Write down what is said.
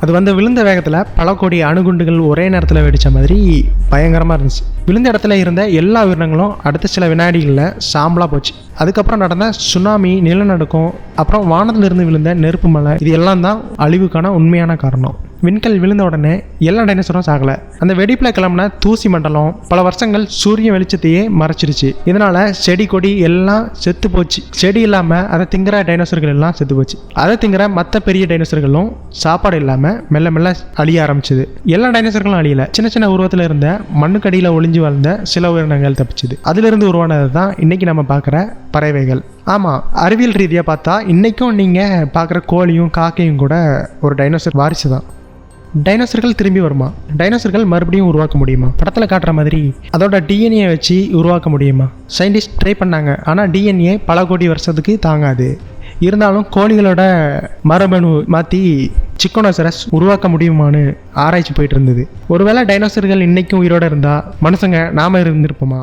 அது வந்து விழுந்த வேகத்தில் பல கோடி அணுகுண்டுகள் ஒரே நேரத்தில் வெடித்த மாதிரி பயங்கரமாக இருந்துச்சு. விழுந்த இடத்துல இருந்த எல்லா உயிரினங்களும் அடுத்த சில வினாடிகளில் சாம்பலாக போச்சு. அதுக்கப்புறம் நடந்த சுனாமி, நிலநடுக்கம், அப்புறம் வானத்திலிருந்து விழுந்த நெருப்பு மலை, இது எல்லாம் தான் அழிவுக்கான உண்மையான காரணம். விண்கல் விழுந்த உடனே எல்லா டைனோசரும் சாகலை. அந்த வெடிப்பில் கிளம்புன தூசி மண்டலம் பல வருஷங்கள் சூரிய வெளிச்சத்தையே மறைச்சிருச்சு. இதனால செடி கொடி எல்லாம் செத்து போச்சு. செடி இல்லாமல் அதை திங்கிற டைனோசர்கள் எல்லாம் செத்து போச்சு. அதை திங்கிற மற்ற பெரிய டைனோசர்களும் சாப்பாடு இல்லாமல் மெல்ல மெல்ல அழிய ஆரம்பிச்சுது. எல்லா டைனோசர்களும் அழியல. சின்ன சின்ன உருவத்தில் இருந்த மண்ணுக்கடியில் ஒளிஞ்சு வாழ்ந்த சில உயிரினங்கள் தப்பிச்சுது. அதிலிருந்து உருவானது தான் இன்னைக்கு நம்ம பார்க்குற பறவைகள். ஆமாம், அறிவியல் ரீதியாக பார்த்தா இன்றைக்கும் நீங்கள் பார்க்குற கோழியும் காக்கையும் கூட ஒரு டைனோசர் வாரிசு தான். டைனோசர்கள் திரும்பி வருமா? டைனோசர்கள் மறுபடியும் உருவாக்க முடியுமா? படத்தில் காட்டுற மாதிரி அதோட டிஎன்ஏ வச்சு உருவாக்க முடியுமா? சயின்டிஸ்ட் ட்ரை பண்ணாங்க, ஆனால் டிஎன்ஏ பல கோடி வருஷத்துக்கு தாங்காது. இருந்தாலும் கோழிகளோட மரபணு மாற்றி சிக்கோனோசரஸ் உருவாக்க முடியுமான்னு ஆராய்ச்சி போயிட்டு இருந்தது. ஒருவேளை டைனோசர்கள் இன்றைக்கும் உயிரோடு இருந்தால் மனுஷங்க நாம இருந்திருப்போமா?